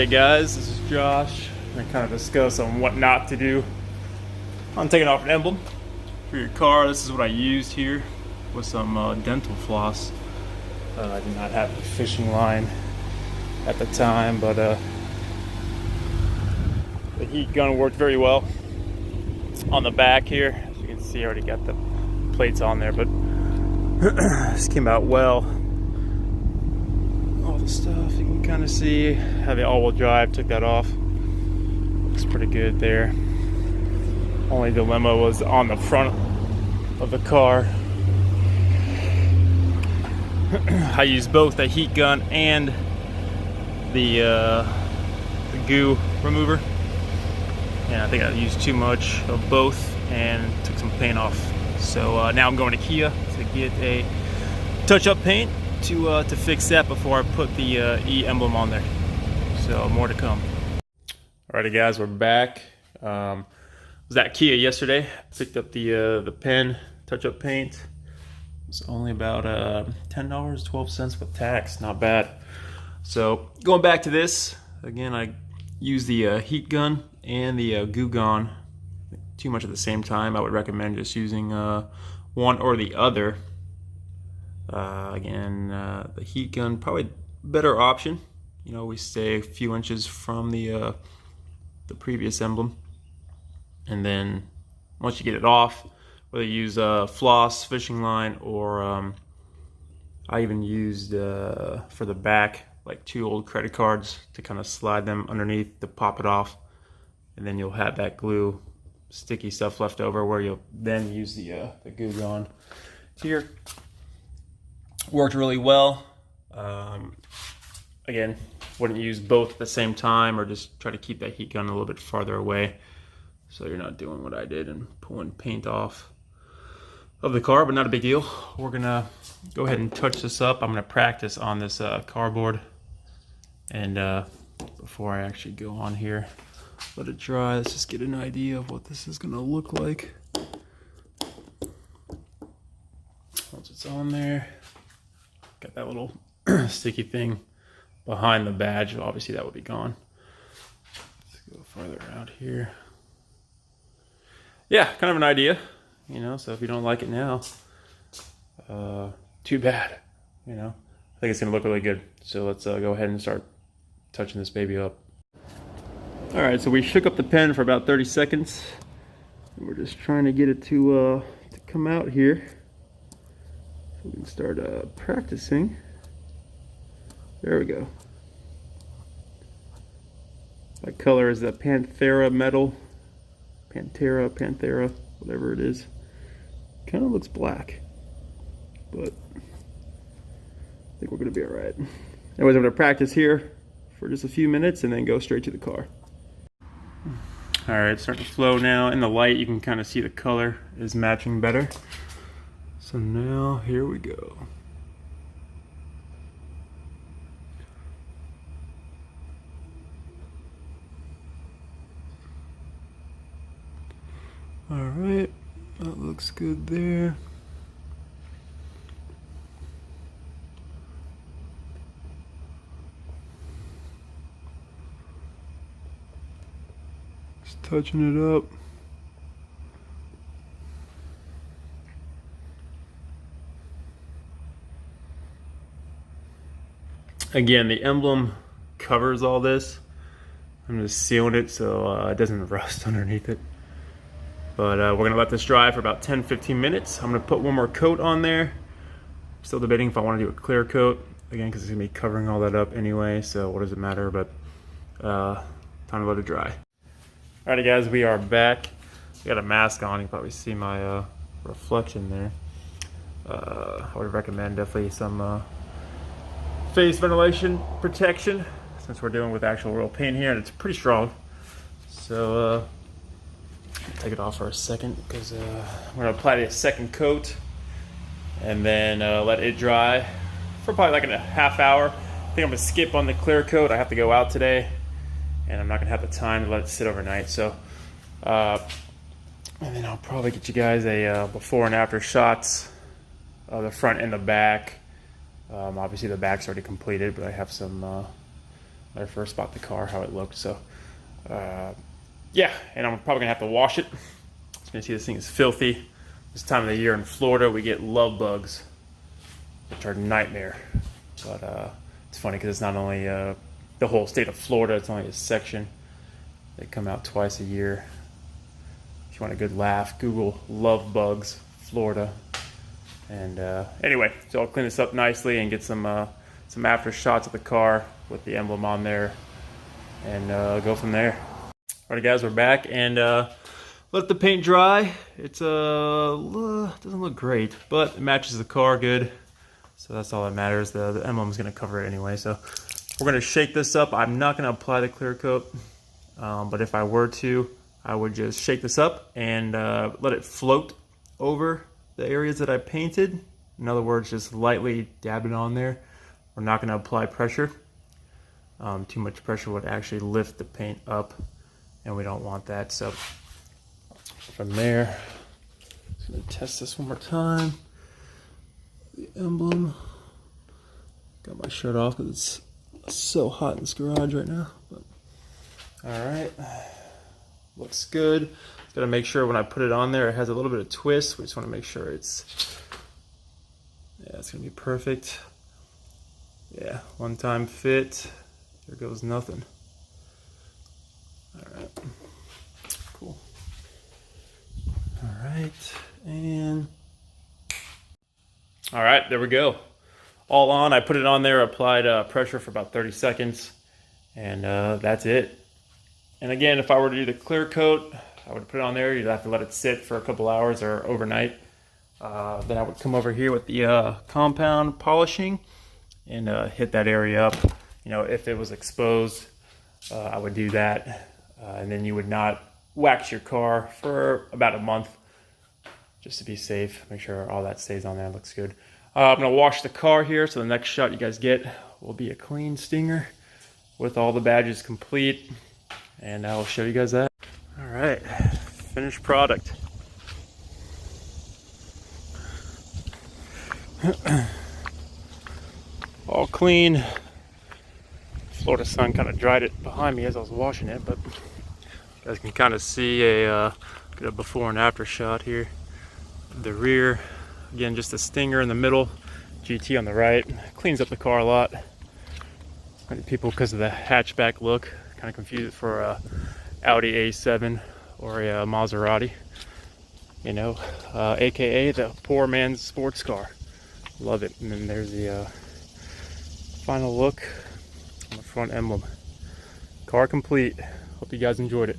Hey guys, this is Josh. I'm going to kind of discuss on what not to do on taking off an emblem for your car. This is what I used here with some dental floss. I did not have a fishing line at the time, but the heat gun worked very well on the back here. As you can see, I already got the plates on there, but this came out well. All the stuff you can kind of see how the all-wheel drive took that off. Looks pretty good there. Only dilemma was on the front of the car. I used both the heat gun and the goo remover, and I think I used too much of both and took some paint off. So now I'm going to Kia to get a touch-up paint to fix that before I put the emblem on there. So more to come. Alrighty guys, we're back. Was at Kia yesterday. Picked up the pen touch-up paint. It's only about $10, 12 cents with tax. Not bad. So going back to this again, I used the heat gun and the Goo Gone too much at the same time. I would recommend just using one or the other. The heat gun probably better option. You know, we stay a few inches from the previous emblem, and then once you get it off, whether you use floss, fishing line, or I even used for the back like 2 old credit cards to kind of slide them underneath to pop it off, and then you'll have that glue sticky stuff left over where you'll then use the Goo Gone here. Worked really well. Again, wouldn't use both at the same time, or just try to keep that heat gun a little bit farther away so you're not doing what I did and pulling paint off of the car, but not a big deal. We're gonna go ahead and touch this up. I'm gonna practice on this cardboard, and before I actually go on here, let it dry. Let's just get an idea of what this is gonna look like once it's on there. Got that little sticky thing behind the badge. Obviously that would be gone. Let's go farther out here. Yeah, kind of an idea, you know, so if you don't like it now, too bad, you know. I think it's gonna look really good. So let's go ahead and start touching this baby up. All right, so we shook up the pen for about 30 seconds. And we're just trying to get it to come out here. So we can start practicing. There we go. That color is the Panthera metal. Panthera, whatever it is. Kind of looks black, but I think we're gonna be all right. Anyways, I'm gonna practice here for just a few minutes and then go straight to the car. All right, it's starting to flow now. In the light, you can kind of see the color is matching better. So now, here we go. All right, that looks good there. Just touching it up. Again, the emblem covers all this. I'm just sealing it so it doesn't rust underneath it. But we're gonna let this dry for about 10-15 minutes. I'm gonna put one more coat on there. Still debating if I wanna do a clear coat, again, because it's gonna be covering all that up anyway, so what does it matter, but time to let it dry. Alrighty guys, we are back. We got a mask on, you can probably see my reflection there. I would recommend definitely some face ventilation protection, since we're dealing with actual real paint here, and it's pretty strong. So take it off for a second, because we're gonna apply the second coat and then let it dry for probably like a half hour. I think I'm gonna skip on the clear coat. I have to go out today and I'm not gonna have the time to let it sit overnight. So and then I'll probably get you guys a before and after shots of the front and the back. Obviously the back's already completed, but I have some when I first bought the car, how it looked. So yeah, and I'm probably gonna have to wash it. You're gonna see this thing is filthy. This time of the year in Florida, we get love bugs, which are a nightmare. But it's funny because it's not only the whole state of Florida, it's only a section. They come out twice a year. If you want a good laugh, Google love bugs, Florida. And anyway, so I'll clean this up nicely and get some after shots of the car with the emblem on there, and go from there. Alright guys, we're back, and let the paint dry. It's doesn't look great, but it matches the car good, so that's all that matters. The emblem is going to cover it anyway. So we're going to shake this up. I'm not going to apply the clear coat, but if I were to, I would just shake this up and let it float over the areas that I painted. In other words, just lightly dab it on there. We're not going to apply pressure. Too much pressure would actually lift the paint up, and we don't want that. So from there, I'm just going to test this one more time. The emblem. Got my shirt off because it's so hot in this garage right now. But all right, looks good. Got to make sure when I put it on there, it has a little bit of twist. We just want to make sure it's going to be perfect. Yeah, one time fit. There goes nothing. All right, cool. All right, and all right, there we go. All on. I put it on there, applied pressure for about 30 seconds, and that's it. And again, if I were to do the clear coat, I would put it on there. You'd have to let it sit for a couple hours or overnight. Then I would come over here with the compound polishing and hit that area up. You know, if it was exposed, I would do that. And then you would not wax your car for about a month, just to be safe. Make sure all that stays on there. Looks good. I'm going to wash the car here, so the next shot you guys get will be a clean stinger with all the badges complete. And I'll show you guys that. All right, finished product. All clean. Florida sun kind of dried it behind me as I was washing it, but you guys can kind of see a get a before and after shot here. The rear, again, just a stinger in the middle, GT on the right. Cleans up the car a lot. Many people, because of the hatchback look, kind of confuse it for a Audi A7 or a Maserati, you know, aka the poor man's sports car. Love it. And then there's the final look on the front emblem. Car complete. Hope you guys enjoyed it.